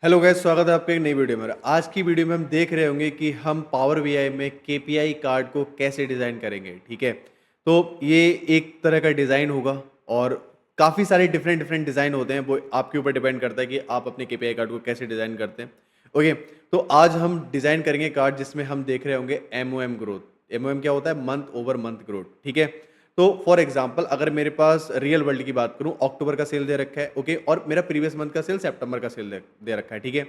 Hello guys, स्वागत है आपके एक नई वीडियो में। आज की वीडियो में हम देख रहे होंगे कि हम पावर बीआई में केपीआई कार्ड को कैसे डिज़ाइन करेंगे। ठीक है, तो ये एक तरह का डिज़ाइन होगा और काफ़ी सारे डिफरेंट डिफरेंट डिज़ाइन होते हैं। वो आपके ऊपर डिपेंड करता है कि आप अपने केपीआई कार्ड को कैसे डिज़ाइन करते हैं। ओके, तो आज हम डिज़ाइन करेंगे कार्ड जिसमें हम देख रहे होंगे एमओएम ग्रोथ। एमओएम क्या होता है? Month over month growth. ठीक है, तो फॉर एग्जांपल अगर मेरे पास रियल वर्ल्ड की बात करूं, अक्टूबर का सेल दे रखा है, ओके, और मेरा प्रीवियस मंथ का सेल सितंबर का सेल दे रखा है। ठीक है,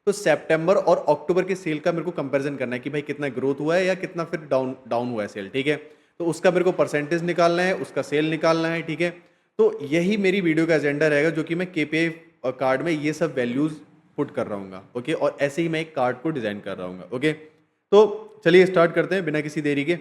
तो सितंबर और अक्टूबर के सेल का मेरे को कंपैरिजन करना है कि भाई कितना ग्रोथ हुआ है या कितना फिर डाउन डाउन हुआ है सेल। ठीक है, तो उसका मेरे को परसेंटेज निकालना है, उसका सेल निकालना है। ठीक है, तो यही मेरी वीडियो का एजेंडा रहेगा, जो कि मैं केपीआई कार्ड में ये सब वैल्यूज पुट कर रहा हूँ। ओके, और ऐसे ही मैं एक कार्ड को डिजाइन कर रहा हूँ। ओके, तो चलिए स्टार्ट करते हैं बिना किसी देरी के।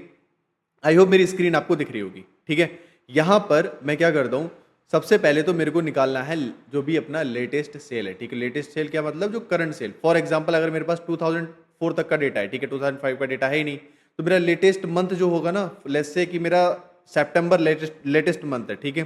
आई होप मेरी स्क्रीन आपको दिख रही होगी। ठीक है, यहां पर मैं क्या करता हूं, सबसे पहले तो मेरे को निकालना है जो भी अपना लेटेस्ट सेल है। ठीक है, लेटेस्ट सेल क्या मतलब? जो करंट सेल। फॉर एग्जांपल अगर मेरे पास 2004 तक का डेटा है, ठीक है, 2005 का डेटा है ही नहीं, तो मेरा लेटेस्ट मंथ जो होगा ना, लेट्स से कि मेरा सितंबर लेटेस्ट मंथ है। ठीक है,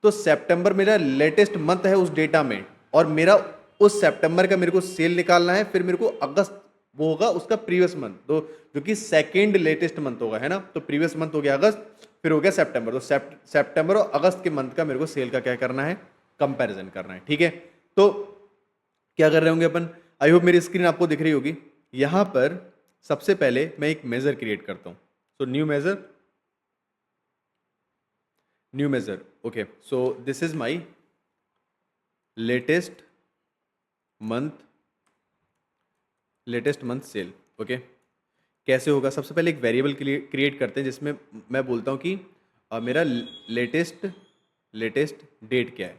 तो सितंबर मेरा लेटेस्ट मंथ है उस डेटा में, और मेरा उस सितंबर का मेरे को सेल निकालना है। फिर मेरे को अगस्त वो होगा उसका प्रीवियस मंथ, तो जो कि सेकेंड लेटेस्ट मंथ होगा, है ना। तो प्रीवियस मंथ हो गया अगस्त, फिर हो गया सितंबर। तो सितंबर और अगस्त के मंथ का मेरे को सेल का क्या करना है? कंपैरिजन करना है। ठीक है, तो क्या कर रहे होंगे अपन? आई होप मेरी स्क्रीन आपको दिख रही होगी। यहां पर सबसे पहले मैं एक मेजर क्रिएट करता हूं। So new measure. Okay, so this is my latest month sale. Okay, कैसे होगा? सबसे पहले एक वेरिएबल क्रिएट करते हैं जिसमें मैं बोलता हूँ कि मेरा लेटेस्ट डेट क्या है।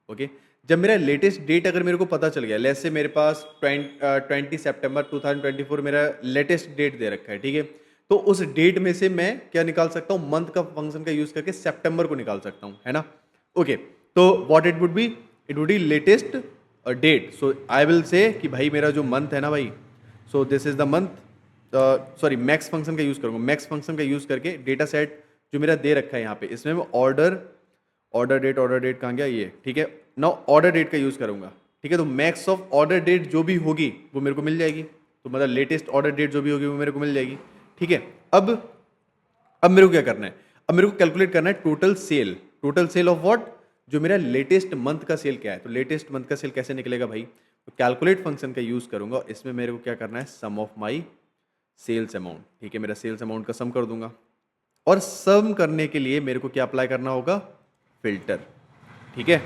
ओके, जब मेरा लेटेस्ट डेट अगर मेरे को पता चल गया, लेट्स से मेरे पास 20 सितंबर 2024 मेरा लेटेस्ट डेट दे रखा है। ठीक है, तो उस डेट में से मैं क्या निकाल सकता हूँ? मंथ का फंक्शन का यूज करके सितंबर को निकाल सकता हूँ, है ना। ओके, तो what it would be? It would be latest date. So I will say कि भाई मेरा जो मंथ है ना भाई, so this is the month. Sorry, max function का यूज करूंगा। मैक्स फंक्शन का यूज करके डेटा सेट जो मेरा दे रखा है यहाँ पे, इसमें मैं ऑर्डर डेट कहाँ गया ये? ठीक है, नाउ ऑर्डर डेट का यूज करूंगा। ठीक है, तो मैक्स ऑफ ऑर्डर डेट जो भी होगी वो मेरे को मिल जाएगी। तो मतलब लेटेस्ट ऑर्डर डेट जो भी होगी वो मेरे को मिल जाएगी। ठीक है, अब मेरे को क्या करना है? अब मेरे को कैलकुलेट करना है टोटल सेल ऑफ व्हाट? जो मेरा लेटेस्ट मंथ का सेल क्या है। तो लेटेस्ट मंथ का सेल कैसे निकलेगा भाई? तो कैलकुलेट फंक्शन का यूज करूंगा, और इसमें मेरे को क्या करना है? सम ऑफ माई सेल्स अमाउंट। ठीक है, मेरा सेल्स अमाउंट का सम कर दूंगा, और सम करने के लिए मेरे को क्या अप्लाई करना होगा? फिल्टर। ठीक है,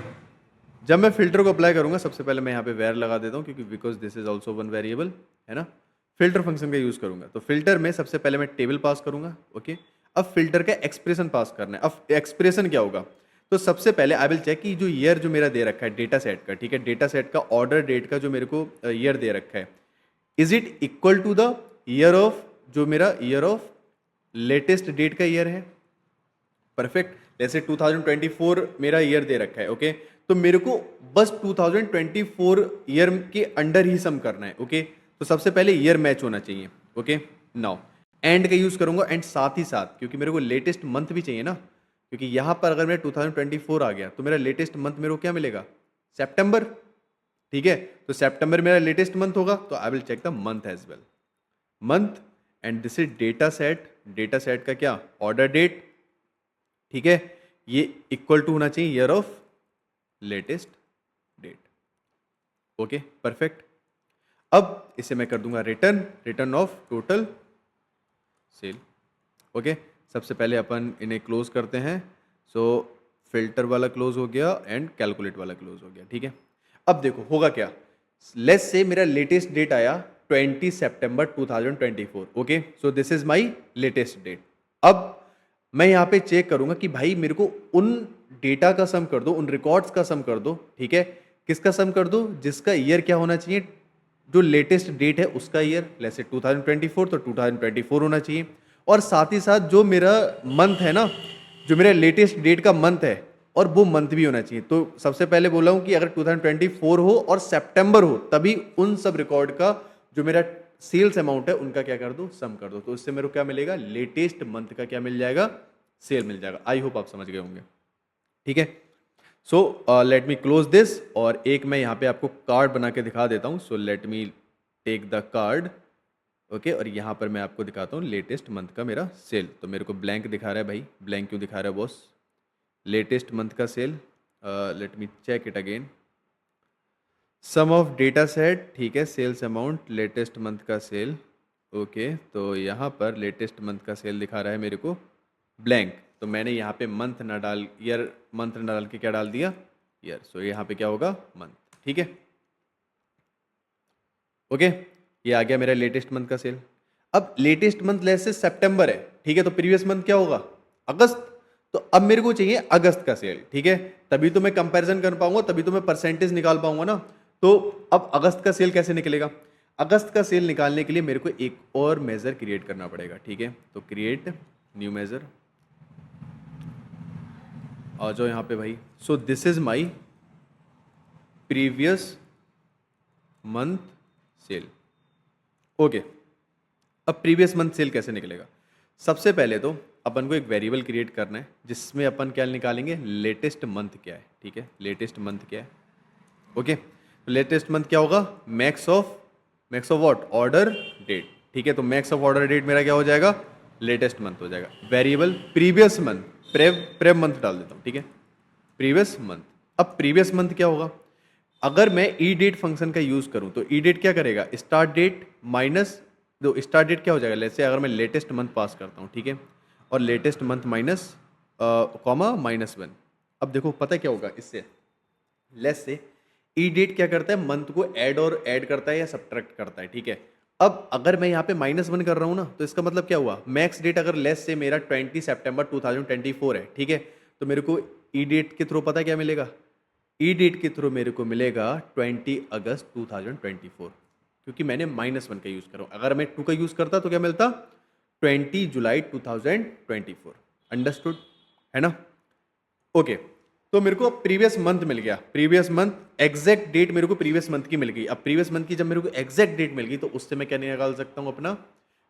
जब मैं फिल्टर को अप्लाई करूंगा, सबसे पहले मैं यहाँ पे वेर लगा देता हूँ, क्योंकि because this is also one variable, है ना। फिल्टर फंक्शन का यूज करूंगा, तो फिल्टर में सबसे पहले मैं टेबल पास करूंगा। ओके, अब फिल्टर का एक्सप्रेशन पास करना है। अब एक्सप्रेशन क्या होगा? तो सबसे पहले आई विल चेक कि जो ईयर जो मेरा दे रखा है डेटा सेट का, ठीक है, डेटा सेट का ऑर्डर डेट का जो मेरे को ईयर दे रखा है, is it equal to the year of, जो मेरा ईयर ऑफ लेटेस्ट डेट का ईयर है। परफेक्ट, जैसे 2024 मेरा ईयर दे रखा है। ओके, तो मेरे को बस 2024 ईयर के अंडर ही सम करना है। ओके, तो सबसे पहले ईयर मैच होना चाहिए। ओके, नाउ एंड का यूज करूंगा, एंड साथ ही साथ क्योंकि मेरे को लेटेस्ट मंथ भी चाहिए ना, क्योंकि यहां पर अगर मेरा 2024 आ गया तो मेरा लेटेस्ट मंथ मेरे को क्या मिलेगा? सितंबर। ठीक है, तो सितंबर मेरा लेटेस्ट मंथ होगा, तो I will check the month as well. Month, and this is data set का क्या? Order date. ठीक है, ये इक्वल टू होना चाहिए year of latest date. Okay, perfect. अब इसे मैं कर दूंगा return of total sale. Okay, सबसे पहले अपन इन्हें क्लोज करते हैं। सो फिल्टर वाला क्लोज हो गया एंड कैलकुलेट वाला क्लोज हो गया। ठीक है, अब देखो होगा क्या। लेट्स से मेरा लेटेस्ट डेट आया 20 सितंबर 2024। Okay, so this is my latest date. अब मैं यहाँ पे चेक करूंगा कि भाई मेरे को उन डेटा का सम कर दो, उन रिकॉर्ड्स का सम कर दो। ठीक है, किसका सम कर दो? जिसका ईयर क्या होना चाहिए? जो लेटेस्ट डेट है उसका ईयर, जैसे 2024, तो 2024 होना चाहिए। और साथ ही साथ जो मेरा मंथ है ना, जो मेरा लेटेस्ट डेट का मंथ है, और वो मंथ भी होना चाहिए। तो सबसे पहले बोला हूं कि अगर 2024 हो और सितंबर हो, तभी उन सब रिकॉर्ड का जो मेरा सेल्स अमाउंट है उनका क्या कर दो? सम कर दो। तो इससे मेरे को क्या मिलेगा? लेटेस्ट मंथ का क्या मिल जाएगा? सेल मिल जाएगा। आई होप आप समझ गए होंगे। ठीक है, so let me close this, और एक मैं यहाँ पे आपको कार्ड बना के दिखा देता हूँ. So let me take the card. Okay, और यहाँ पर मैं आपको दिखाता हूँ लेटेस्ट मंथ का मेरा सेल. तो मेरे को ब्लैंक दिखा रहा है भाई, ब्लैंक क्यों दिखा रहा है बॉस? लेटेस्ट मंथ का sale, let me check it again. Sum of data set, ठीक है, सेल्स अमाउंट, लेटेस्ट मंथ का सेल. ओके, तो यहाँ पर लेटेस्ट मंथ का सेल दिखा रहा है मेरे को ब्लैंक. तो मैंने यहाँ पे मंथ ना डाल, ईयर मंथ ना डाल के क्या डाल दिया? ईयर. सो यहाँ पे क्या होगा? मंथ. ठीक है, ओके, ये आ गया मेरा लेटेस्ट मंथ का सेल. अब लेटेस्ट मंथ लेस से सितंबर है, ठीक है, तो प्रीवियस मंथ क्या होगा? अगस्त. तो अब मेरे को चाहिए अगस्त का सेल, ठीक है, तभी तो मैं कंपैरिजन कर पाऊंगा, तभी तो मैं परसेंटेज निकाल पाऊंगा ना. तो अब अगस्त का सेल कैसे निकलेगा? अगस्त का सेल निकालने के लिए मेरे को एक और मेजर क्रिएट करना पड़ेगा, ठीक है. तो क्रिएट न्यू मेजर, आ जाओ यहाँ पे भाई. So this is my previous month sale. Okay, अब प्रीवियस मंथ सेल कैसे निकलेगा? सबसे पहले तो अपन को एक वेरिएबल क्रिएट करना है जिसमें अपन क्या निकालेंगे? लेटेस्ट मंथ क्या है, ठीक है, लेटेस्ट मंथ क्या है. ओके, तो लेटेस्ट मंथ क्या होगा? Max of what? Order date. ठीक है, तो मैक्स ऑफ ऑर्डर डेट मेरा क्या हो जाएगा? लेटेस्ट मंथ हो जाएगा. वेरिएबल प्रीवियस मंथ, प्रेव मंथ डाल देता हूँ, ठीक है, प्रीवियस मंथ. अब प्रीवियस मंथ क्या होगा? अगर मैं ई डेट फंक्शन का यूज करूं तो ई डेट क्या करेगा? स्टार्ट डेट माइनस, जो स्टार्ट डेट क्या हो जाएगा? लेट्स से अगर मैं लेटेस्ट मंथ पास करता हूं, ठीक है, और लेटेस्ट मंथ माइनस कॉमा -1. अब देखो पता है क्या होगा इससे? लेट्स से ई डेट क्या करता है? मंथ को ऐड करता है या सब्ट्रैक्ट करता है, ठीक है. अब अगर मैं यहाँ पे -1 कर रहा हूँ ना, तो इसका मतलब क्या हुआ? मैक्स डेट अगर लेस से मेरा 20 सितंबर 2024 है, ठीक है, तो मेरे को ई डेट के थ्रू पता है क्या मिलेगा? ई डेट के थ्रू मेरे को मिलेगा 20 अगस्त 2024, क्योंकि मैंने -1 का यूज़ करा. अगर मैं 2 का यूज़ करता तो क्या मिलता? 20 जुलाई 2024. अंडरस्टूड है ना? ओके, तो मेरे को प्रीवियस मंथ मिल गया. प्रीवियस मंथ एग्जैक्ट डेट मेरे को प्रीवियस मंथ की मिल गई. अब प्रीवियस मंथ की जब मेरे को एग्जैक्ट डेट मिल गई तो उससे मैं क्या निकाल सकता हूँ? अपना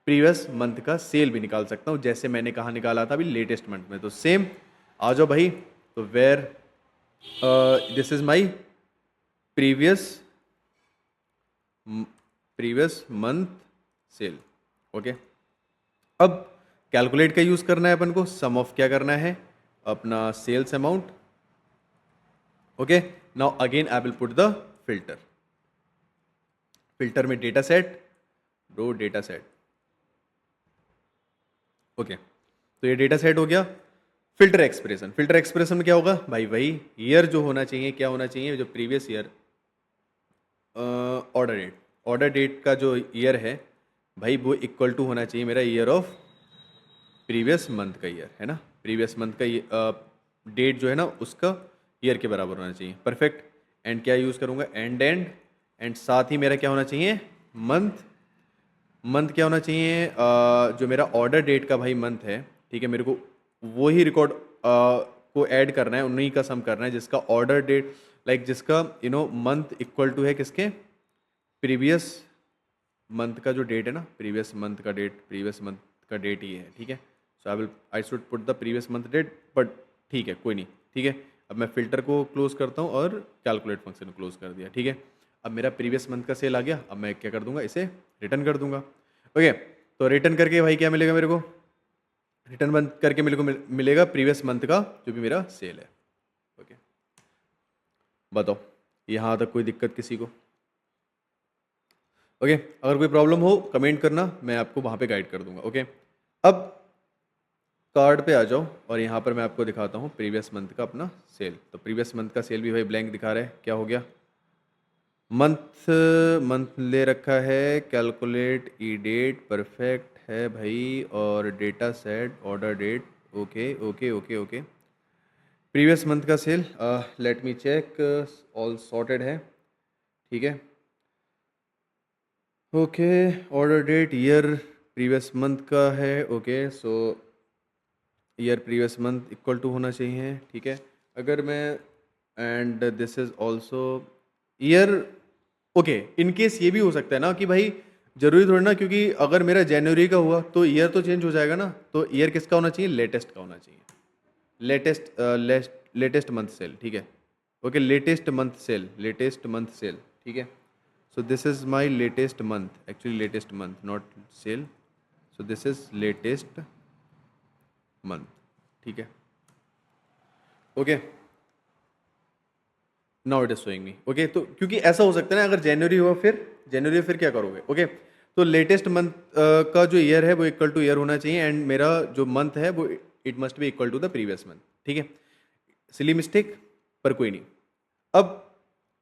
प्रीवियस मंथ का सेल भी निकाल सकता हूँ, जैसे मैंने कहाँ निकाला था अभी? लेटेस्ट मंथ में. तो सेम आ जाओ भाई. तो where this is my previous month sale. Okay, अब कैलकुलेट का यूज करना है अपन को. सम ऑफ क्या करना है? अपना sales amount. Okay, now again I will put the filter. Filter में data set, row data set. Okay, तो ये डेटा सेट हो गया. फिल्टर एक्सप्रेशन, फिल्टर एक्सप्रेशन में क्या होगा भाई? वही ईयर जो होना चाहिए, क्या होना चाहिए? जो previous year order date, order date का जो ईयर है भाई, वो इक्वल टू होना चाहिए मेरा ईयर ऑफ प्रीवियस मंथ का ईयर, है ना. प्रीवियस मंथ का डेट जो है ना, उसका ईयर के बराबर होना चाहिए. परफेक्ट. एंड क्या यूज़ करूँगा? एंड साथ ही मेरा क्या होना चाहिए? मंथ क्या होना चाहिए? जो मेरा ऑर्डर डेट का भाई मंथ है, ठीक है, मेरे को वो ही रिकॉर्ड को ऐड करना है, उन्हीं का सम करना है जिसका ऑर्डर डेट, लाइक जिसका मंथ इक्वल टू है किसके? प्रीवियस मंथ का जो डेट है ना, प्रीवियस मंथ का डेट ही है, ठीक है. So I should put the previous month date, but ठीक है, कोई नहीं, ठीक है. अब मैं फिल्टर को क्लोज करता हूँ और कैलकुलेट फंक्शन को क्लोज कर दिया, ठीक है. अब मेरा प्रीवियस मंथ का सेल आ गया. अब मैं क्या कर दूंगा? इसे रिटर्न कर दूंगा. ओके, तो रिटर्न करके भाई क्या मिलेगा मेरे को? रिटर्न बंद करके मेरे को मिलेगा प्रीवियस मंथ का जो भी मेरा सेल है. ओके, बताओ यहाँ तक कोई दिक्कत किसी को? ओके, अगर कोई प्रॉब्लम हो कमेंट करना, मैं आपको वहाँ पे गाइड कर दूंगा. ओके, अब कार्ड पे आ जाओ और यहाँ पर मैं आपको दिखाता हूँ प्रीवियस मंथ का अपना सेल. तो प्रीवियस मंथ का सेल भी भाई ब्लैंक दिखा रहा है. क्या हो गया? मंथ ले रखा है. कैलकुलेट ई डेट परफेक्ट है भाई, और data set order date. Okay okay okay okay, previous month का sale, let me check, all sorted है, ठीक है. Okay, order date year previous month का है. Okay, so year previous month equal to होना चाहिए, ठीक है. अगर मैं and this is also year. Okay, in case ये भी हो सकता है ना कि भाई जरूरी थोड़ी ना, क्योंकि अगर मेरा जनवरी का हुआ तो ईयर तो चेंज हो जाएगा ना. तो ईयर किसका होना चाहिए? लेटेस्ट का होना चाहिए. लेटेस्ट मंथ सेल, ठीक है. Okay, latest month sale, latest month sale, ठीक है। So this is my latest month, actually latest month not sale, so this is latest month, ठीक है। Okay, now it is showing me. Okay, तो क्योंकि ऐसा हो सकता है ना, अगर जनवरी हुआ फिर क्या करोगे। ओके, तो लेटेस्ट मंथ का जो ईयर है वो इक्वल टू ईयर होना चाहिए, एंड मेरा जो मंथ है वो it must be equal to the previous month, ठीक है। सिली मिस्टेक, पर कोई नहीं। अब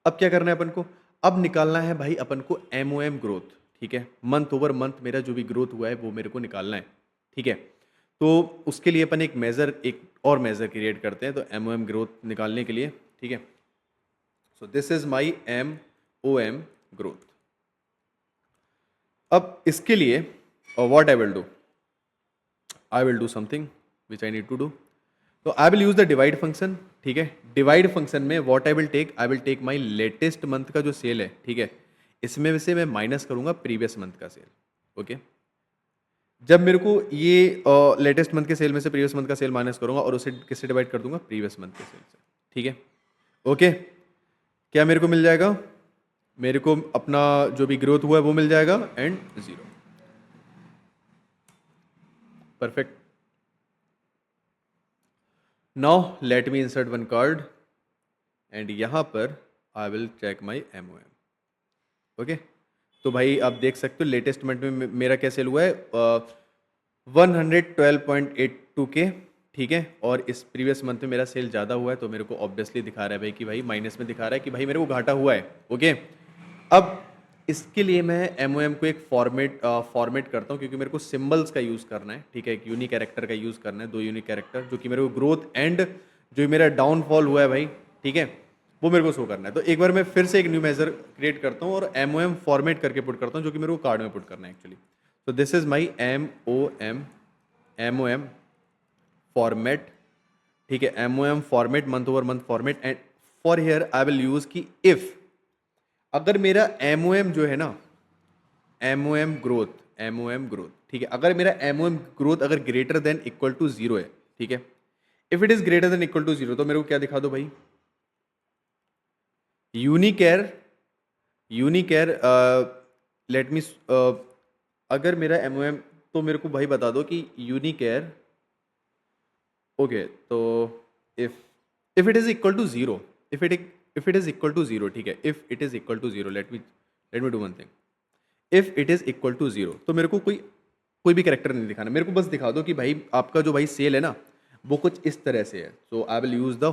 अब क्या करना है अपन को, अब निकालना है भाई अपन को एमओएम ग्रोथ, ठीक है। मंथ ओवर मंथ मेरा जो भी ग्रोथ हुआ है वो मेरे को निकालना है, ठीक है। तो उसके लिए अपन एक और मेजर क्रिएट करते हैं, तो एमओएम ग्रोथ निकालने के लिए, ठीक है। So this is my MOM growth. अब इसके लिए what I will do something which I need to do. तो I will use the divide function, ठीक है। डिवाइड फंक्शन में what I will take my latest month का जो cell है, ठीक है, इसमें से मैं माइनस करूंगा प्रीवियस मंथ का सेल। ओके, जब मेरे को ये लेटेस्ट मंथ के सेल में से प्रीवियस मंथ का सेल माइनस करूंगा और उसे किससे डिवाइड कर दूंगा, प्रीवियस मंथ के सेल से, ठीक है। ओके, क्या मेरे को मिल जाएगा, मेरे को अपना जो भी ग्रोथ हुआ है वो मिल जाएगा and 0। Perfect. Now let me insert one card and यहां पर I will check my MOM. Okay, तो भाई आप देख सकते हो लेटेस्ट मंथ में मेरा क्या सेल हुआ है, 112.82 के, ठीक है। और इस प्रीवियस मंथ में मेरा सेल ज़्यादा हुआ है, तो मेरे को ऑब्वियसली दिखा रहा है भाई कि भाई माइनस में दिखा रहा है कि भाई मेरे को घाटा हुआ है। ओके, अब इसके लिए मैं एमओएम को एक फॉर्मेट करता हूँ, क्योंकि मेरे को सिंबल्स का यूज़ करना है, ठीक है। एक यूनिक कैरेक्टर का यूज़ करना है, 2 यूनिक कैरेक्टर, जो कि मेरे को ग्रोथ एंड जो मेरा डाउनफॉल हुआ है भाई, ठीक है, वो मेरे को शो करना है। तो एक बार मैं फिर से एक न्यू मेजर क्रिएट करता हूँ और एमओएम फॉर्मेट करके पुट करता हूँ, जो कि मेरे को कार्ड में पुट करना है एक्चुअली। तो this is my MOM format, ठीक है। MOM format, month over month format, and for here I will use की इफ अगर मेरा एमओएम जो है ना, एमओएम ग्रोथ, ठीक है, अगर मेरा एमओएम ग्रोथ अगर ग्रेटर देन इक्वल टू 0 है, ठीक है, if it is greater than equal to 0, तो मेरे को क्या दिखा दो भाई, यूनिकेयर लेट मी, अगर मेरा एमओएम, तो मेरे को भाई बता दो कि यूनिकेयर। ओके, तो if if it is equal to 0, if it is equal to 0, ठीक है, if it is equal to 0, let me do one thing. If it is equal to 0, तो मेरे को कोई भी करेक्टर नहीं दिखाना, मेरे को बस दिखा दो कि भाई आपका जो भाई सेल है ना वो कुछ इस तरह से है। So I will use the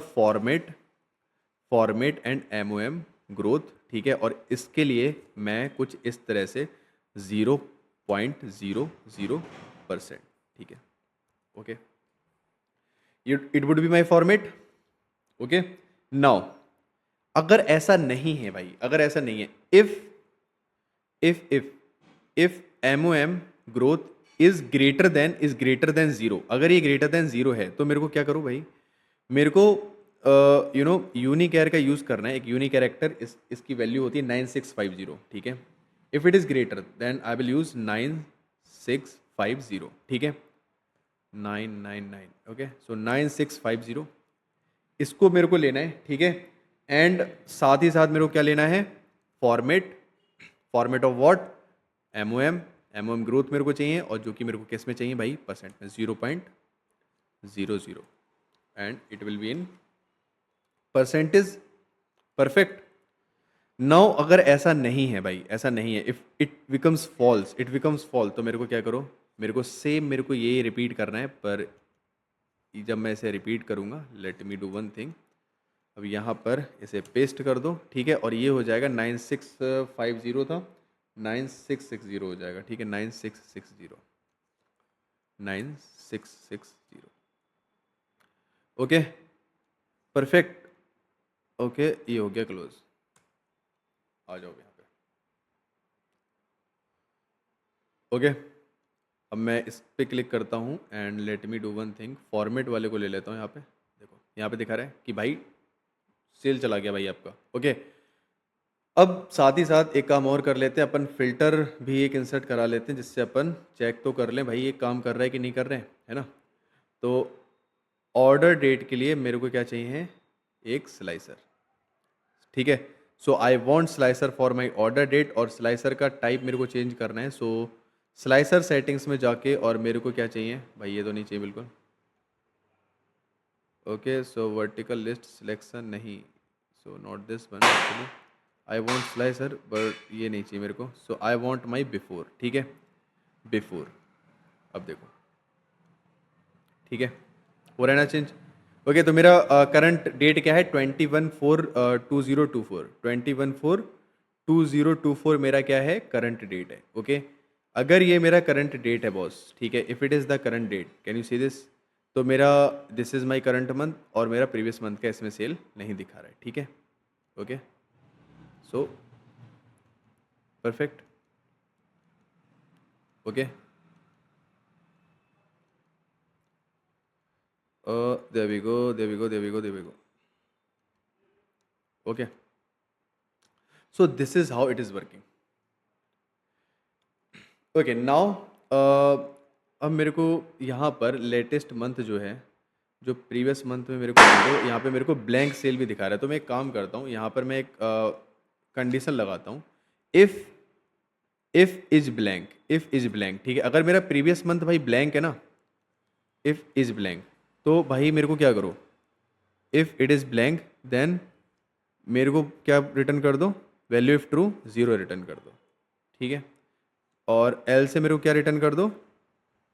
format and MOM growth, ठीक है। और इसके लिए मैं कुछ इस तरह से 0.00%, ठीक है। Okay, it would be my format. Okay, now अगर ऐसा नहीं है भाई, अगर ऐसा नहीं है, if MOM growth is greater then 0, अगर ये ग्रेटर देन 0 है, तो मेरे को क्या करूं भाई, मेरे को यूनिकैर का यूज करना है, एक यूनिक कैरेक्टर, इसकी वैल्यू होती है 9650, ठीक है। If it is greater than I will use 9650, ठीक है, 999। ओके, सो 9650 इसको मेरे को लेना है, ठीक है। एंड साथ ही साथ मेरे को क्या लेना है, format of what, MOM growth मेरे को चाहिए, और जो कि मेरे को किस में चाहिए भाई, परसेंट में, 0.00, and it will be in percentage. Perfect. Now अगर ऐसा नहीं है भाई, ऐसा नहीं है, इफ इट बिकम्स फॉल्स, तो मेरे को क्या करो, मेरे को ये रिपीट करना है, पर जब मैं इसे रिपीट करूंगा, late me do one thing. अब यहाँ पर इसे पेस्ट कर दो, ठीक है, और ये हो जाएगा 9650 था, 9660 हो जाएगा, ठीक है, 9660। Okay, perfect. ओके, ये हो गया क्लोज। आ जाओ यहाँ पे। ओके, अब मैं इस पे क्लिक करता हूँ and let me do one thing, format वाले को ले लेता हूँ। यहाँ पे देखो, यहाँ पे दिखा रहा है कि भाई सेल चला गया भाई आपका। ओके, अब साथ ही साथ एक काम और कर लेते हैं, अपन फिल्टर भी एक इंसर्ट करा लेते हैं, जिससे अपन चेक तो कर लें भाई ये काम कर रहा है कि नहीं कर रहे हैं, है ना। तो ऑर्डर डेट के लिए मेरे को क्या चाहिए, एक स्लाइसर, ठीक है। So I want slicer for my order date, और स्लाइसर का टाइप मेरे को चेंज करना है। सो स्लाइसर सेटिंग्स में जाके, और मेरे को क्या चाहिए भाई, ये तो नहीं चाहिए बिल्कुल। Okay, so vertical list selection नहीं, so not this one actually. I want slicer, but ये नहीं चाहिए मेरे को। सो आई वांट माई बिफोर, ठीक है, बिफोर। अब देखो, ठीक है, हो रहा है ना चेंज। ओके, तो मेरा करंट डेट क्या है, 21/4/2024, 21/4/2024 मेरा क्या है, करंट डेट है। ओके, अगर ये मेरा करंट डेट है बॉस, ठीक है, if it is the current date, can you see this. तो मेरा this is my current month, और मेरा प्रीवियस मंथ का इसमें सेल नहीं दिखा रहा है, ठीक है। Okay, so perfect. Okay, there we go, there we go, there we go, there we go. Okay, so this is how it is working. Okay, now अब मेरे को यहाँ पर लेटेस्ट मंथ जो है, जो प्रीवियस मंथ में मेरे को यहाँ पे मेरे को ब्लैंक सेल भी दिखा रहा है। तो मैं एक काम करता हूँ, यहाँ पर मैं एक कंडीशन लगाता हूँ, if if is blank, if is blank, ठीक है। अगर मेरा प्रीवियस मंथ भाई ब्लैंक है ना, इफ़ इज ब्लैंक, तो भाई मेरे को क्या करो, if it is blank then मेरे को क्या रिटर्न कर दो, वैल्यू इफ़ ट्रू 0 रिटर्न कर दो, ठीक है। और एल से मेरे को क्या रिटर्न कर दो,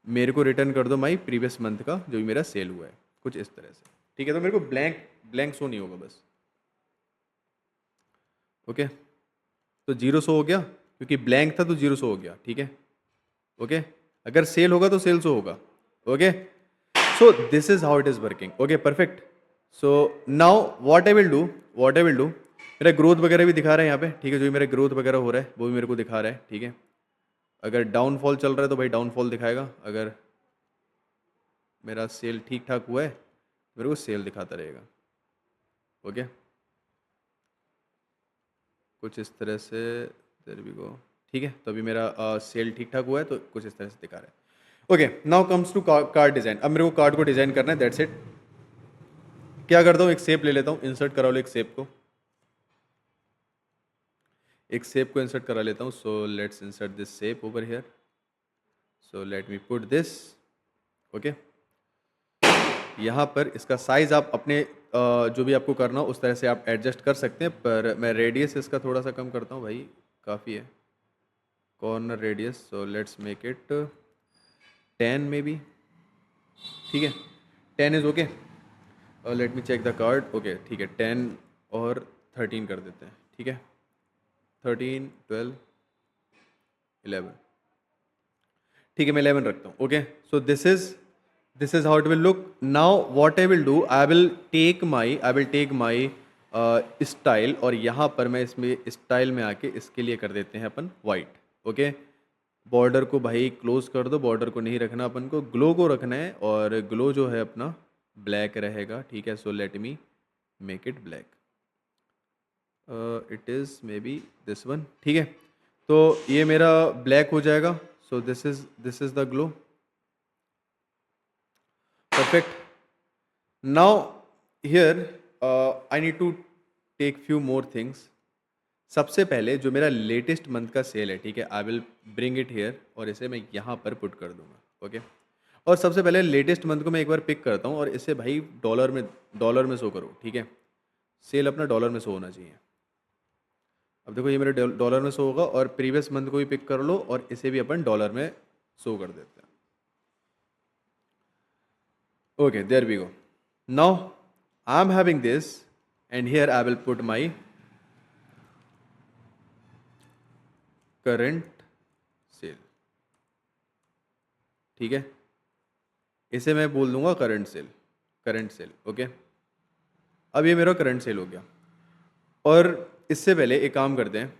मेरे को रिटर्न कर दो माई प्रीवियस मंथ का जो भी मेरा सेल हुआ है, कुछ इस तरह से, ठीक है। तो मेरे को ब्लैंक ब्लैंक शो नहीं होगा बस। ओके, तो 0 शो हो गया, क्योंकि ब्लैंक था तो 0 शो हो गया, ठीक है। ओके, अगर सेल होगा तो सेल शो होगा। Okay, so this is how it is working. Okay, perfect. So now what I will do, मेरा ग्रोथ वगैरह भी दिखा रहा है यहाँ पे, ठीक है। जो भी मेरा ग्रोथ वगैरह हो रहा है वो भी मेरे को दिखा रहा है, ठीक है। अगर डाउनफॉल चल रहा है तो भाई डाउनफॉल दिखाएगा, अगर मेरा सेल ठीक ठाक हुआ है मेरे को सेल दिखाता रहेगा। ओके, कुछ इस तरह से, देयर वी गो, ठीक है। तो अभी मेरा सेल ठीक ठाक हुआ है, तो कुछ इस तरह से दिखा रहा है। Okay, now comes to card design. अब मेरे को कार्ड को डिज़ाइन करना है, दैट्स इट। क्या करता हूँ, एक शेप ले लेता हूँ, इंसर्ट करा लो एक शेप को, एक शेप को इंसर्ट करा लेता हूँ। So let's insert this shape over here. So let me put this. Okay, यहाँ पर इसका साइज़ आप अपने जो भी आपको करना हो उस तरह से आप एडजस्ट कर सकते हैं, पर मैं रेडियस इसका थोड़ा सा कम करता हूँ भाई, काफ़ी है corner radius. So let's make it 10 maybe, ठीक है, 10 is okay. Let me check the card. Okay, ठीक है, 10 और 13 कर देते हैं, ठीक है, 13, 12, 11, ठीक है, मैं 11 रखता हूँ। Okay, so this is how it will look. Now what I will do, I will take my style, और यहाँ पर मैं इसमें स्टाइल में आके इसके लिए कर देते हैं अपन वाइट। ओके, बॉर्डर को भाई क्लोज कर दो, बॉर्डर को नहीं रखना अपन को, ग्लो को रखना है, और ग्लो जो है अपना ब्लैक रहेगा, ठीक है। So let me make it black, it is maybe this one, ठीक है। तो ये मेरा ब्लैक हो जाएगा। So this is the glow, perfect. Now here I need to take few more things. सबसे पहले जो मेरा लेटेस्ट मंथ का सेल है, ठीक है, I will bring it here, और इसे मैं यहाँ पर पुट कर दूंगा। ओके, और सबसे पहले लेटेस्ट मंथ को मैं एक बार पिक करता हूँ, और इसे भाई डॉलर में शो करो, ठीक है। सेल अपना डॉलर में शो होना चाहिए। अब देखो ये मेरे डॉलर में शो होगा, और प्रीवियस मंथ को भी पिक कर लो और इसे भी अपन डॉलर में शो कर देते हैं। Okay, there we go. Now I am having this, and here I will put my current sale, ठीक है। इसे मैं बोल दूंगा current sale, current sale. Okay, अब ये मेरा करंट सेल हो गया। और इससे पहले एक काम करते हैं,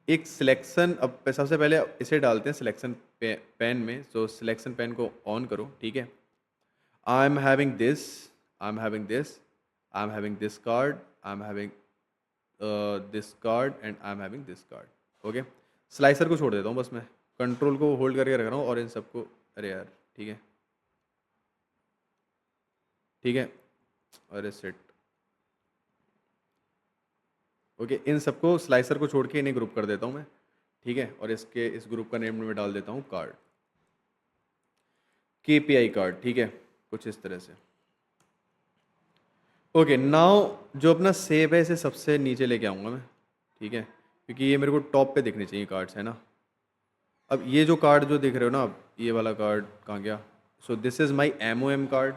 एक सिलेक्शन, अब सबसे पहले इसे डालते हैं सिलेक्शन पेन में। सो सिलेक्शन पेन को ऑन करो, ठीक है। आई am having this, I am having this, I am having this card, I am having this card, and I am having this card. Okay, slicer को छोड़ देता हूँ बस, मैं कंट्रोल को होल्ड करके रख रहा हूँ, और इन सबको, अरे यार, ठीक है, ठीक है, अरे सेट। ओके, इन सबको स्लाइसर को छोड़ के इन्हें ग्रुप कर देता हूँ मैं, ठीक है, और इसके इस ग्रुप का नेम मैं डाल देता हूँ कार्ड, KPI कार्ड, ठीक है, कुछ इस तरह से। ओके, नाउ जो अपना सेव है इसे सबसे नीचे लेके आऊँगा मैं, ठीक है, क्योंकि ये मेरे को टॉप पे दिखने चाहिए कार्ड्स, है ना। अब ये जो कार्ड जो दिख रहे हो ना, अब ये वाला कार्ड कहाँ गया? So this is my MOM card,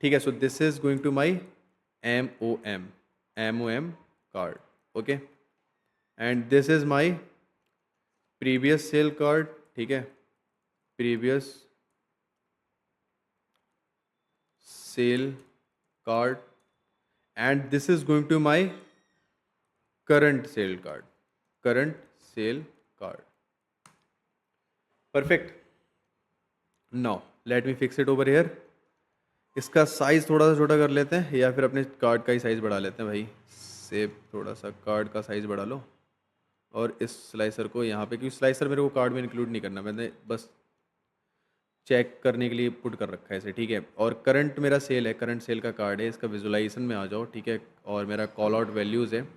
ठीक है। So this is going to my MOM card, okay, and this is my previous sale card, ठीक है, previous sale card, and this is going to my current sale card, current sale card, perfect. Now let me fix it over here. इसका size थोड़ा सा छोटा कर लेते हैं, या फिर अपने कार्ड का ही साइज़ बढ़ा लेते हैं भाई। सेव थोड़ा सा कार्ड का साइज़ बढ़ा लो, और इस स्लाइसर को यहाँ पे, क्योंकि स्लाइसर मेरे को कार्ड में इंक्लूड नहीं करना, मैंने बस चेक करने के लिए पुट कर रखा है इसे, ठीक है। और करंट मेरा सेल है, करंट सेल का कार्ड है, इसका विजुलाइजेशन में आ जाओ, ठीक है। और मेरा कॉल आउट वैल्यूज़ है,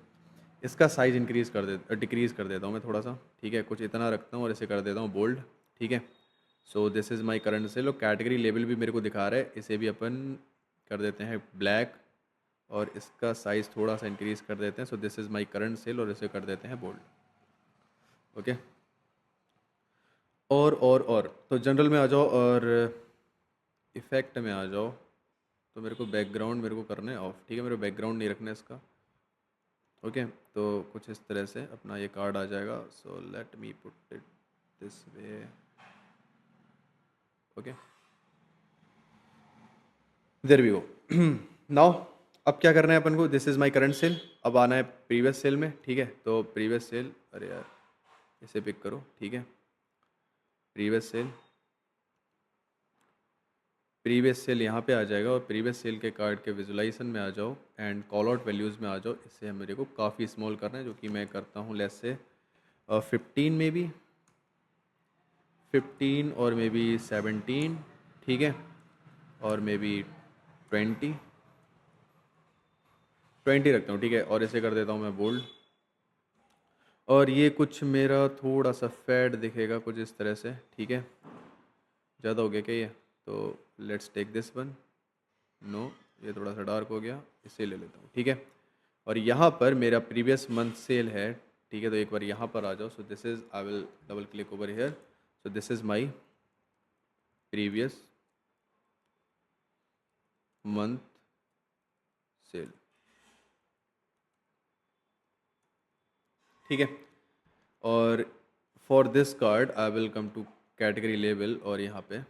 इसका साइज़ इंक्रीज़ कर दे डिक्रीज़ कर देता हूँ मैं थोड़ा सा, ठीक है, कुछ इतना रखता हूँ और इसे कर देता हूँ बोल्ड, ठीक है। So this is my current sale, और कैटेगरी लेवल भी मेरे को दिखा रहा है, इसे भी अपन कर देते हैं ब्लैक, और इसका साइज़ थोड़ा सा इंक्रीज़ कर देते हैं। So this is my current sale, और इसे कर देते हैं बोल्ड, ओके। और तो जनरल में आ जाओ, और इफ़ेक्ट में आ जाओ। तो मेरे को बैकग्राउंड मेरे को करना है ऑफ, ठीक है, मेरे को बैकग्राउंड नहीं रखना है इसका, ओके। तो कुछ इस तरह से अपना ये कार्ड आ जाएगा। So let me put it this way, okay, there we go. Now अब क्या करना है अपन को? This is my current sale, अब आना है प्रीवियस सेल में, ठीक है। तो प्रीवियस सेल, अरे यार इसे पिक करो, ठीक है, प्रीवियस सेल, प्रीवियस सेल यहाँ पे आ जाएगा, और प्रीवियस सेल के कार्ड के विजुलाइजेशन में आ जाओ, एंड कॉल आउट वैल्यूज़ में आ जाओ। इससे मेरे को काफ़ी स्मॉल करना है, जो कि मैं करता हूँ लेस से 15 में भी, 15 और मे बी 17, ठीक है, और मे बी 20, 20 रखता हूँ, ठीक है, और इसे कर देता हूँ मैं बोल्ड। और ये कुछ मेरा थोड़ा सा फैड दिखेगा कुछ इस तरह से, ठीक है, ज़्यादा हो गया क्या ये? तो let's take this one, no, ये थोड़ा सा डार्क हो गया, इसे ले लेता हूँ, ठीक है। और यहाँ पर मेरा प्रीवियस मंथ सेल है, ठीक है, तो एक बार यहाँ पर आ जाओ। So this is, I will double click over here. So this is my previous month sale, ठीक है। और for this card I will come to category level, और यहाँ पे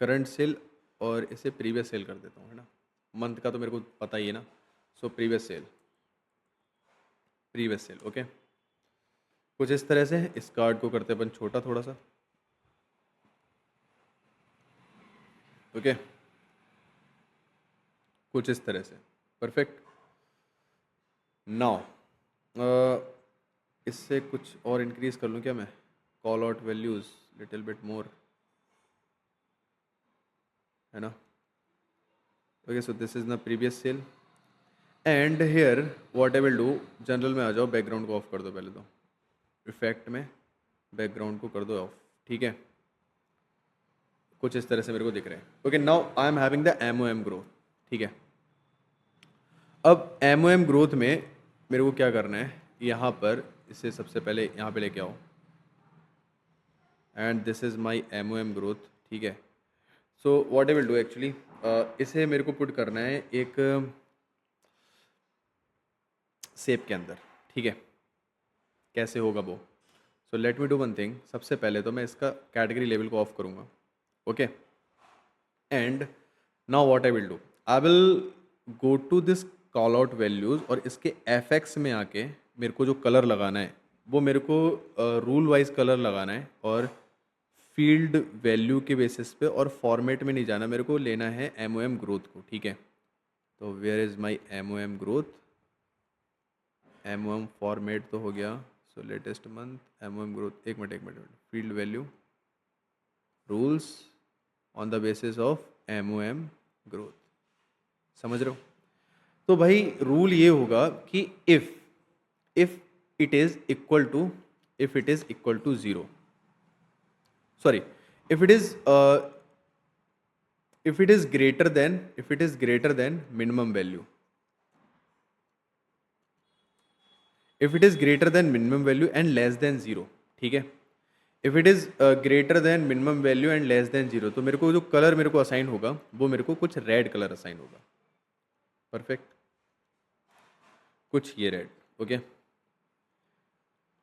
करंट सेल, और इसे प्रीवियस सेल कर देता हूँ, है ना। मंथ का तो मेरे को पता ही है ना। So previous sale, previous sale, okay. कुछ इस तरह से इस कार्ड को करते अपन छोटा थोड़ा सा, ओके, कुछ इस तरह से, परफेक्ट। नाउ इससे कुछ और इंक्रीज कर लूँ क्या मैं? Call out values little bit more, है ना। Okay, so this is the previous sale, and here what I will do, general में आ जाओ, बैकग्राउंड को ऑफ कर दो पहले तो, इफेक्ट में बैकग्राउंड को कर दो ऑफ, ठीक है। कुछ इस तरह से मेरे को दिख रहे हैं, okay. Now I am having the MOM growth, ठीक है। अब MOM ग्रोथ में मेरे को क्या करना है, यहाँ पर इसे सबसे पहले यहाँ पे लेके आओ, and this is my MOM growth, ठीक है। So what I will do actually, इसे मेरे को पुट करना है एक शेप के अंदर, ठीक है। कैसे होगा वो? So let me do one thing, सबसे पहले तो मैं इसका कैटेगरी लेवल को ऑफ करूँगा, okay. And now what I will do, I will go to this call out values, और इसके FX में आके मेरे को जो कलर लगाना है वो मेरे को रूल वाइज कलर लगाना है, और फील्ड वैल्यू के बेसिस पे, और फॉर्मेट में नहीं जाना, मेरे को लेना है MOM ग्रोथ को, ठीक है। तो where is my MOM growth, MOM format तो हो गया। So latest month, MOM growth, एक minute, field value, rules on the basis of MOM growth, समझ रहे हो? तो भाई रूल ये होगा कि if it is equal to if it is equal to zero, sorry, if it is if it is greater than minimum value, if it is greater than minimum value and less than zero, ठीक है, if it is greater than minimum value and less than zero, तो मेरे को जो colour मेरे को assign होगा वो मेरे को कुछ रेड कलर असाइन होगा। परफेक्ट, कुछ ये रेड। ओके,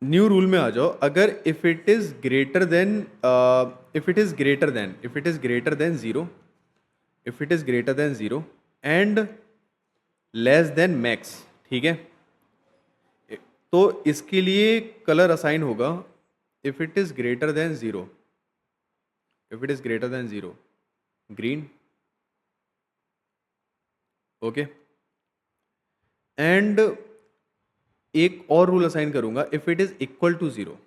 न्यू रूल में आ जाओ। अगर if it is greater than zero, if it is greater than zero and less than max, ठीक है, तो इसके लिए कलर असाइन होगा if it is greater than zero, if it is greater than zero green. Okay, and एक और rule assign करूंगा, if it is equal to zero,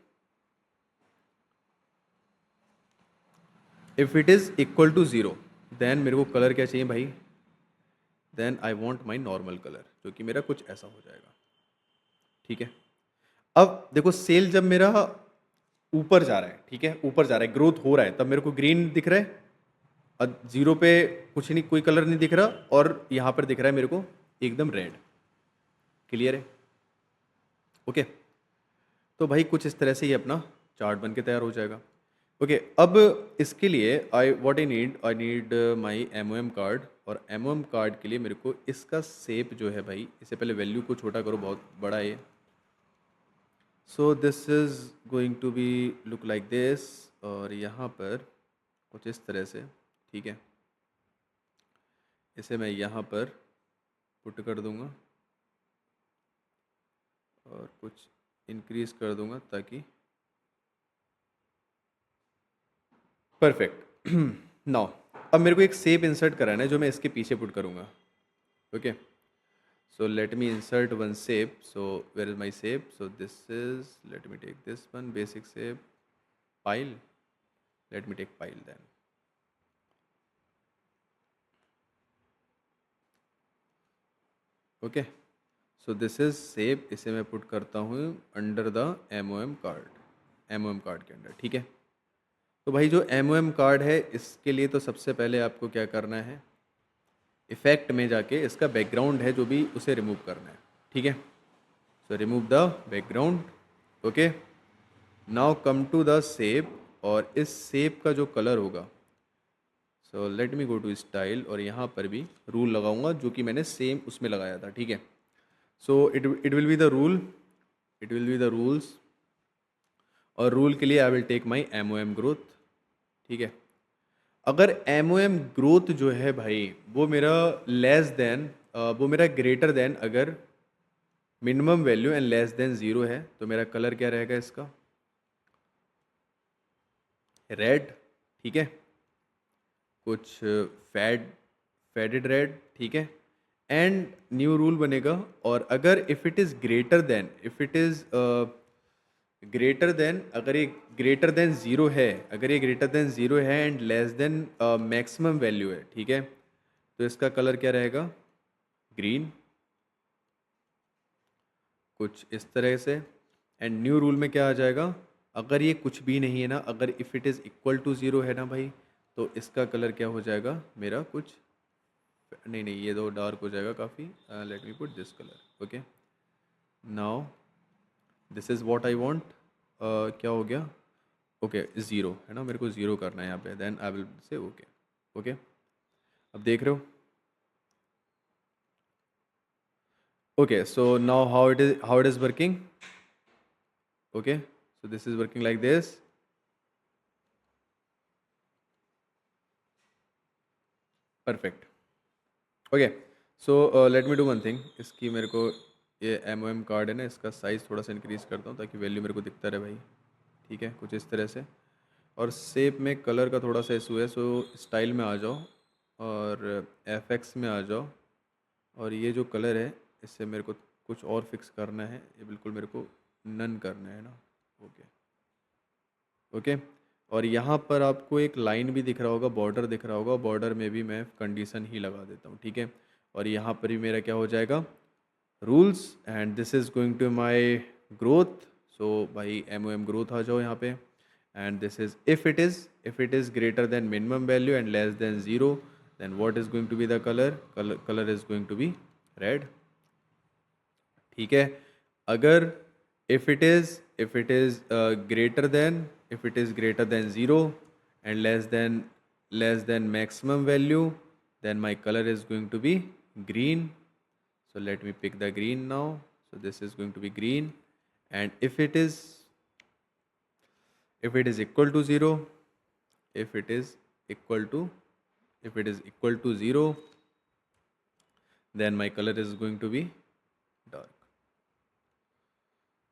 if it is equal to zero then मेरे को colour क्या चाहिए भाई, then I want my normal colour, जो कि मेरा कुछ ऐसा हो जाएगा। ठीक है, अब देखो सेल जब मेरा ऊपर जा रहा है, ठीक है, ऊपर जा रहा है, ग्रोथ हो रहा है, तब मेरे को ग्रीन दिख रहा है, और जीरो पे कुछ नहीं, कोई कलर नहीं दिख रहा, और यहाँ पर दिख रहा है मेरे को एकदम रेड। क्लियर है? ओके, तो भाई कुछ इस तरह से ये अपना चार्ट बन के तैयार हो जाएगा। ओके, अब इसके लिए I need my MOM card, और MOM कार्ड के लिए मेरे को इसका शेप जो है भाई, इससे पहले वैल्यू को छोटा करो, बहुत बड़ा है। So this is going to be look like this, और यहाँ पर कुछ इस तरह से, ठीक है, इसे मैं यहाँ पर पुट कर दूँगा और कुछ इंक्रीज कर दूँगा ताकि परफेक्ट। नाउ अब मेरे को एक शेप इंसर्ट कराना है जो मैं इसके पीछे पुट करूँगा। Okay, so let me insert one shape. So where is my shape? So this is, let me take this one, basic shape, pile. Let me take pile then. Okay, so this is shape, इसे मैं put करता हूँ under the MOM card के अंदर। ठीक है, तो भाई जो MOM कार्ड है, इसके लिए तो सबसे पहले आपको क्या करना है, इफेक्ट में जाके इसका बैकग्राउंड है जो भी, उसे रिमूव करना है। ठीक है, so remove the background. Okay, now come to the shape, और इस शेप का जो कलर होगा, so let me go to style, और यहाँ पर भी रूल लगाऊंगा जो कि मैंने सेम उसमें लगाया था। ठीक है, so it will be the rule, it will be the rules, और रूल के लिए I will take my MOM growth. ठीक है, अगर MOM ग्रोथ जो है भाई वो मेरा लेस देन, वो मेरा ग्रेटर देन अगर minimum value and less than zero है, तो मेरा कलर क्या रहेगा इसका, रेड। ठीक है, कुछ फेडेड रेड। ठीक है, एंड न्यू रूल बनेगा, और अगर if it is greater then, if it is greater then, अगर ये ग्रेटर देन ज़ीरो है, अगर ये ग्रेटर देन ज़ीरो है and less than maximum value है, ठीक है, तो इसका कलर क्या रहेगा, ग्रीन, कुछ इस तरह से। एंड न्यू रूल में क्या आ जाएगा, अगर ये कुछ भी नहीं है ना, अगर if it is equal to zero है ना भाई, तो इसका कलर क्या हो जाएगा मेरा, कुछ नहीं, ये तो डार्क हो जाएगा काफ़ी, late me put this colour. Okay, now this is what I want, क्या हो गया, ओके, ज़ीरो है ना, मेरे को ज़ीरो करना है यहाँ पे, then I will say okay. Okay, अब देख रहे हो। Okay, so now how it is working. Okay, so this is working like this. Perfect. Okay, so let me do one thing, इसकी मेरे को ये MOM कार्ड है ना, इसका साइज़ थोड़ा सा इंक्रीज़ करता हूँ ताकि वैल्यू मेरे को दिखता रहे भाई। ठीक है, कुछ इस तरह से, और शेप में कलर का थोड़ा सा इशू है, सो स्टाइल में आ जाओ और FX में आ जाओ, और ये जो कलर है इससे मेरे को कुछ और फिक्स करना है, ये बिल्कुल मेरे को नन करना है ना। ओके, ओके, और यहाँ पर आपको एक लाइन भी दिख रहा होगा, बॉर्डर दिख रहा होगा, बॉर्डर में भी मैं कंडीशन ही लगा देता हूँ। ठीक है, और यहाँ पर भी मेरा क्या हो जाएगा, rules, and this is going to my growth. So भाई एम ग्रोथ आ जाओ यहाँ पे, and this is if it is greater than minimum value and less than zero, then what is going to be the colour is going to be red. ठीक है, अगर if it is greater than zero and less than maximum value, then my color is going to be green. So let me pick the green now. So this is going to be green, and if it is equal to 0, if it is equal to if it is equal to 0, then my color is going to be dark.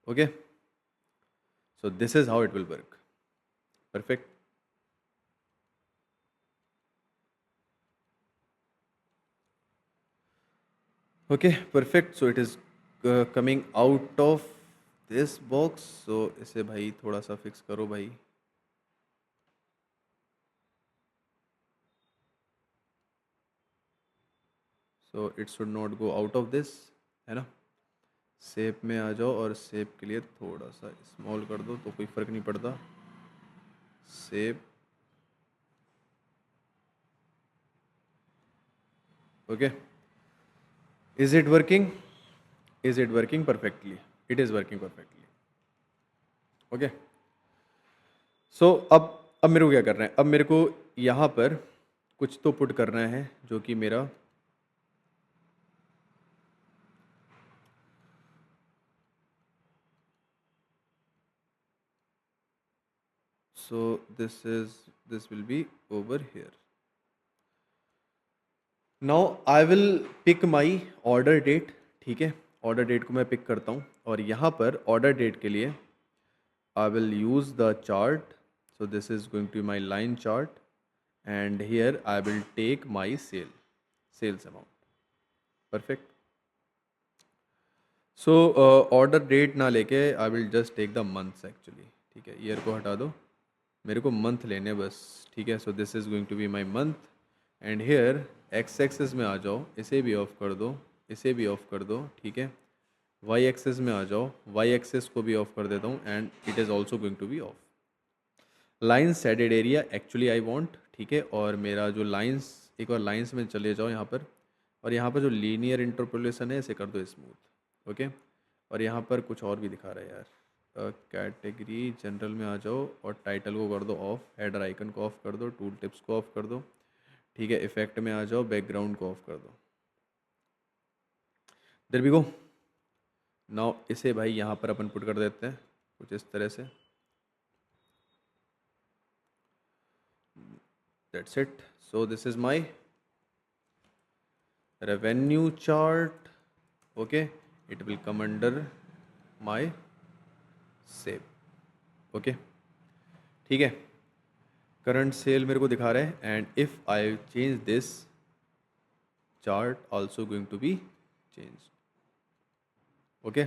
Okay, so this is how it will work. Perfect. Okay, perfect. So it is coming out of this box. So इसे भाई थोड़ा सा fix करो भाई. So it should not go out of this, है ना. Shape में आ जाओ और शेप के लिए थोड़ा सा स्मॉल कर दो तो कोई फ़र्क नहीं पड़ता. Shape. Okay. Is it working? Is it working perfectly? It is working perfectly. Okay. So अब मेरे को क्या करना है, अब मेरे को यहाँ पर कुछ तो पुट करना है जो कि मेरा so this will be over here. Now I will pick my order date. ठीक है, ऑर्डर डेट को मैं पिक करता हूँ और यहाँ पर ऑर्डर डेट के लिए I will use the chart. So this is going to my line chart, and here I will take my sales amount. Perfect. So order date ना लेके I will just take the months actually. ठीक है, year को हटा दो, मेरे को month लेने बस. ठीक है, so this is going to be my month, and here X axis में आ जाओ, इसे भी ऑफ कर दो, इसे भी ऑफ कर दो. ठीक है, वाई एक्सेस में आ जाओ, वाई एक्सेस को भी ऑफ कर देता हूँ, and it is also going to be off. Lines shaded area actually I want. ठीक है, और मेरा जो लाइन्स, एक बार लाइन्स में चले जाओ यहाँ पर, और यहाँ पर जो लीनियर इंटरपोलेशन है इसे कर दो स्मूथ. ओके, और यहाँ पर कुछ और भी दिखा रहा है यार. कैटेगरी जनरल में आ जाओ और टाइटल को कर दो ऑफ, हेडर आइकन को ऑफ कर दो, टूल टिप्स को ऑफ कर दो. ठीक है, इफेक्ट में आ जाओ, बैकग्राउंड को ऑफ कर दो. There we go. नाउ इसे भाई यहाँ पर अपन पुट कर देते हैं कुछ इस तरह से. That's it. So this is my revenue chart. Okay, it will come under my save. Okay, ठीक है. करंट सेल मेरे को दिखा रहा है, and if I change this chart also going to be change. Okay,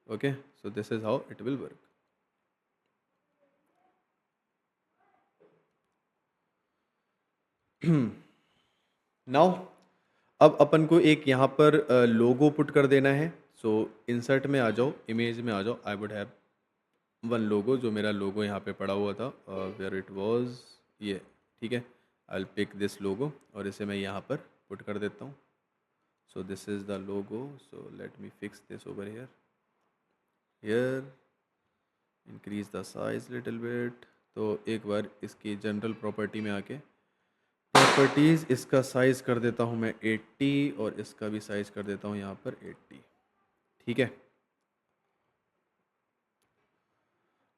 okay. So this is how it will work. Now अब अपन को एक यहाँ पर लोगो पुट कर देना है. सो इंसर्ट में आ जाओ, इमेज में आ जाओ. आई वुड हैव वन लोगो, जो मेरा लोगो यहाँ पे पड़ा हुआ था, वेयर इट वाज, ये. ठीक है, I will pick this logo और इसे मैं यहाँ पर पुट कर देता हूँ. So this is the logo. So let me fix this over here increase the size little bit. तो एक बार इसकी जनरल प्रॉपर्टी में आके प्रॉपर्टीज़, इसका साइज़ कर देता हूँ मैं 80 और इसका भी साइज़ कर देता हूँ यहाँ पर 80. ठीक है,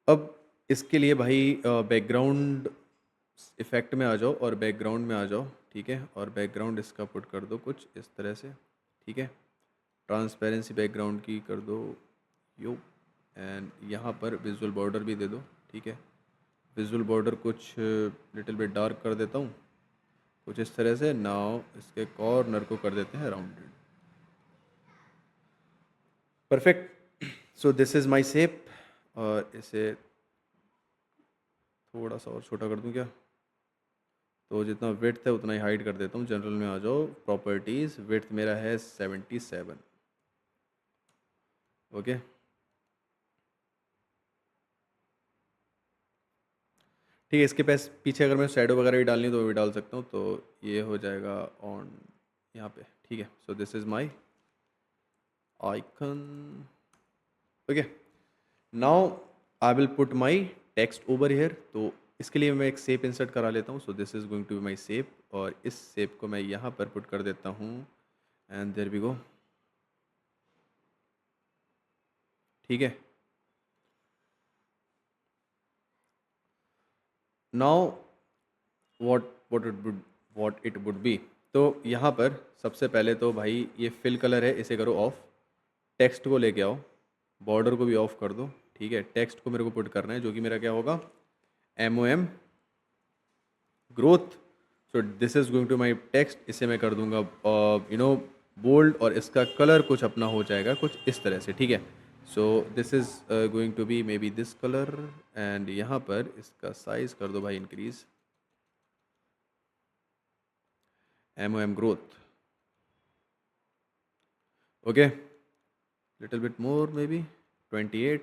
अब इसके लिए भाई बैकग्राउंड इफ़ेक्ट में आ जाओ और बैकग्राउंड में आ जाओ. ठीक है, और बैकग्राउंड इसका पुट कर दो कुछ इस तरह से. ठीक है, ट्रांसपेरेंसी बैकग्राउंड की कर दो यो, एंड यहाँ पर विजुअल बॉर्डर भी दे दो. ठीक है, विजुअल बॉर्डर कुछ लिटिल बिट डार्क कर देता हूँ कुछ इस तरह से. नाउ इसके कॉर्नर को कर देते हैं rounded. Perfect. So this is my shape, और इसे थोड़ा सा और छोटा कर दूं क्या. तो जितना विड्थ है उतना ही हाइड कर देता हूँ। जनरल में आ जाओ, प्रॉपर्टीज़, विड्थ मेरा है 77। ओके, ठीक है। इसके पास पीछे अगर मैं शैडो वगैरह भी डालनी हो तो वो भी डाल सकता हूँ। तो ये हो जाएगा ऑन यहाँ पे, ठीक है। So this is my icon. Okay, now I will put my text over here. तो इसके लिए मैं एक शेप इंसर्ट करा लेता हूँ। So this is going to be my shape, और इस शेप को मैं यहाँ पर पुट कर देता हूँ, एंड देयर वी गो। ठीक है, now what it would be. तो यहाँ पर सबसे पहले तो भाई ये फिल कलर है, इसे करो ऑफ। टेक्स्ट को लेके आओ, बॉर्डर को भी ऑफ कर दो। ठीक है, टेक्स्ट को मेरे को पुट करना है, जो कि मेरा क्या होगा, MOM growth. So this is going to my text. इसे मैं कर दूंगा बोल्ड, और इसका कलर कुछ अपना हो जाएगा कुछ इस तरह से। ठीक है, so this is going to be maybe this colour, and यहाँ पर इसका साइज कर दो भाई increase, MOM growth. Okay, little bit more maybe 28।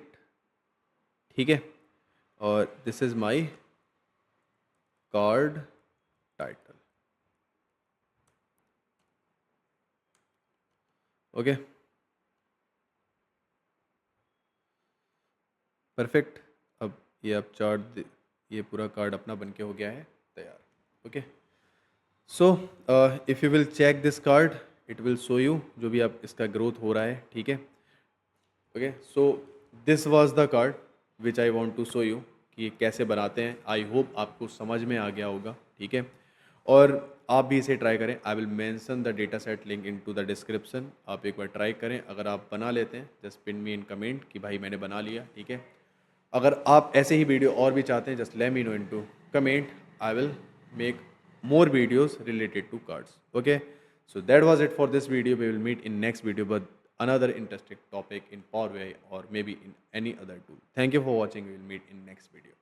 ठीक है, और this is my card title. Okay, perfect. अब चार्ट, ये पूरा कार्ड अपना बन के हो गया है तैयार। Okay, so if you will check this card, it will show you जो भी आप इसका ग्रोथ हो रहा है। ठीक है, okay. So this was the card which I want to show you कि ये कैसे बनाते हैं। आई होप आपको समझ में आ गया होगा। ठीक है, और आप भी इसे ट्राई करें। I will mention the data set link into the description. आप एक बार ट्राई करें। अगर आप बना लेते हैं, just pin me in comment कि भाई मैंने बना लिया। ठीक है, अगर आप ऐसे ही वीडियो और भी चाहते हैं, just let me know in to comment. I will make more videos related to cards. Okay, so that was it for this video. We will meet in next video but another interesting topic in Power BI or maybe in any other tool. Thank you for watching. We will meet in next video.